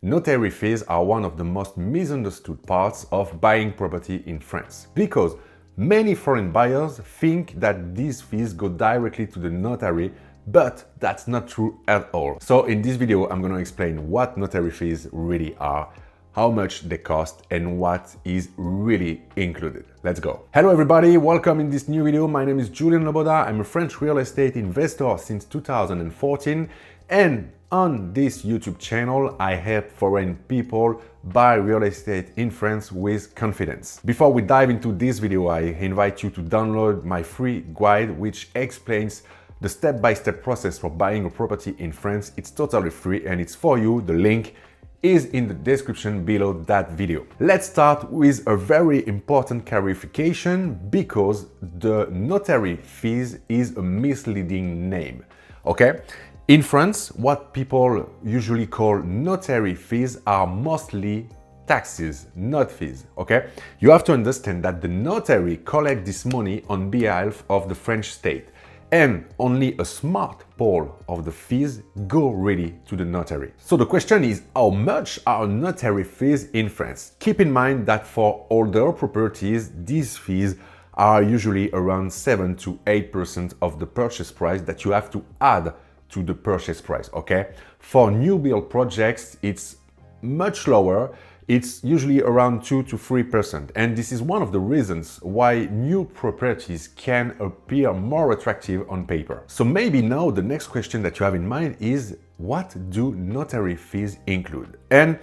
Notary fees are one of the most misunderstood parts of buying property in France because many foreign buyers think that these fees go directly to the notary, but that's not true at all. So in this video, I'm going to explain what notary fees really are, how much they cost, and what is really included. Let's go. Hello everybody, welcome in this new video. My name is Julien Loboda. I'm a French real estate investor since 2014, and on this YouTube channel, I help foreign people buy real estate in France with confidence. Before we dive into this video, I invite you to download my free guide, which explains the step-by-step process for buying a property in France. It's totally free and it's for you. The link is in the description below that video. Let's start with a very important clarification because the notary fees is a misleading name, okay? In France, what people usually call notary fees are mostly taxes, not fees, okay? You have to understand that the notary collects this money on behalf of the French state, and only a smart part of the fees go really to the notary. So the question is, how much are notary fees in France? Keep in mind that for older properties, these fees are usually around 7 to 8% of the purchase price that you have to add to the purchase price, okay? For new build projects, it's much lower. It's usually around 2 to 3%. And this is one of the reasons why new properties can appear more attractive on paper. So maybe now the next question that you have in mind is, what do notary fees include? And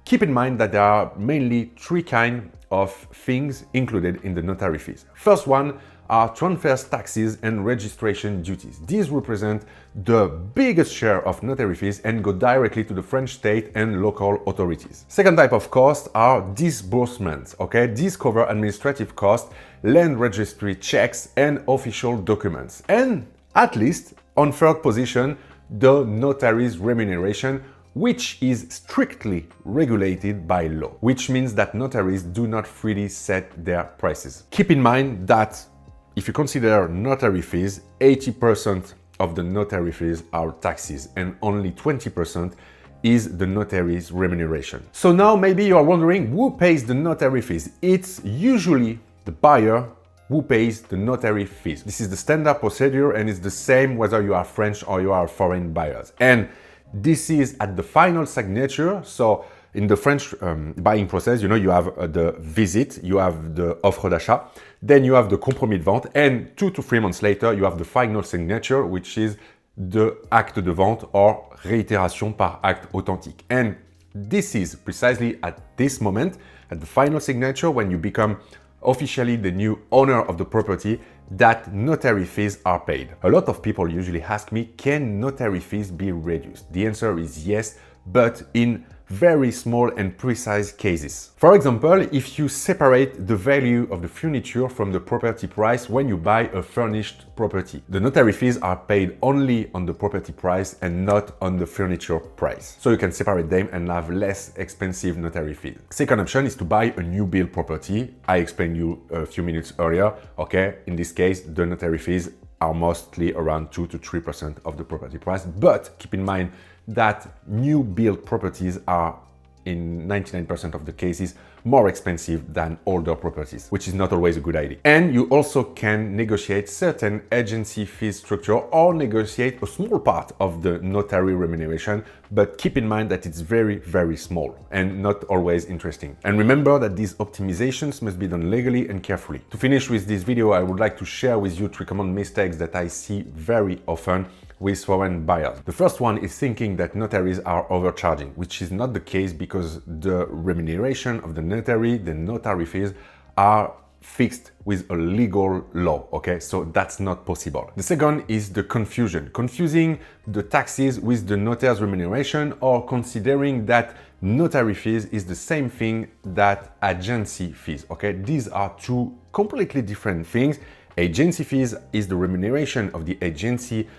keep in mind that there are mainly three kinds of things included in the notary fees. First one are transfers, taxes, and registration duties. These represent the biggest share of notary fees and go directly to the French state and local authorities. Second type of costs are disbursements, okay? These cover administrative costs, land registry checks, and official documents. And at least, on third position, the notary's remuneration, which is strictly regulated by law, which means that notaries do not freely set their prices. Keep in mind that if you consider notary fees, 80% of the notary fees are taxes and only 20% is the notary's remuneration. So now maybe you are wondering who pays the notary fees. It's usually the buyer who pays the notary fees. This is the standard procedure and it's the same whether you are French or you are foreign buyers. And this is at the final signature. So in the French buying process, you have the visit, you have the offre d'achat, then you have the compromis de vente, and 2 to 3 months later, you have the final signature, which is the acte de vente or réitération par acte authentique. And this is precisely at this moment, at the final signature, when you become officially the new owner of the property, that notary fees are paid. A lot of people usually ask me, can notary fees be reduced? The answer is yes, but in very small and precise cases. For example, if you separate the value of the furniture from the property price when you buy a furnished property, the notary fees are paid only on the property price and not on the furniture price. So you can separate them and have less expensive notary fees. Second option is to buy a new build property. I explained you a few minutes earlier, okay? In this case, the notary fees are mostly around 2 to 3% of the property price, but keep in mind that new build properties are in 99% of the cases more expensive than older properties, which is not always a good idea. And you also can negotiate certain agency fee structure or negotiate a small part of the notary remuneration, but keep in mind that it's very, very small and not always interesting. And remember that these optimizations must be done legally and carefully. To finish with this video, I would like to share with you 3 common mistakes that I see very often with foreign buyers. The first one is thinking that notaries are overcharging, which is not the case because the remuneration of the notary fees are fixed with a legal law, okay? So that's not possible. The second is the confusion, confusing the taxes with the notary's remuneration or considering that notary fees is the same thing that agency fees, okay? These are two completely different things. Agency fees is the remuneration of the agency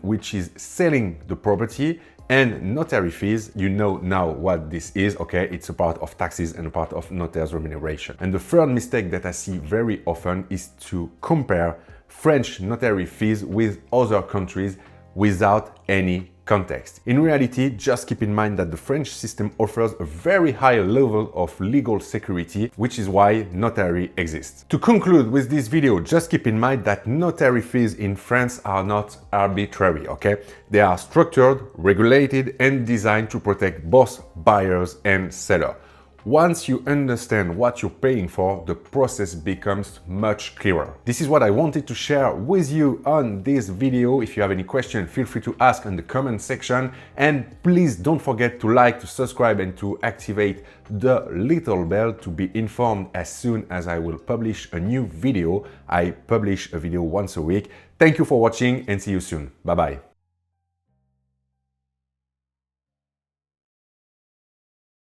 which is selling the property, and notary fees, you know now what this is, okay? It's a part of taxes and a part of notary's remuneration. And the third mistake that I see very often is to compare French notary fees with other countries without any context. In reality, just keep in mind that the French system offers a very high level of legal security, which is why notary exists. To conclude with this video, just keep in mind that notary fees in France are not arbitrary, okay? They are structured, regulated, and designed to protect both buyers and sellers. Once you understand what you're paying for, the process becomes much clearer. This is what I wanted to share with you on this video. If you have any questions, feel free to ask in the comment section. And please don't forget to like, to subscribe, and to activate the little bell to be informed as soon as I will publish a new video. I publish a video once a week. Thank you for watching and see you soon. Bye-bye.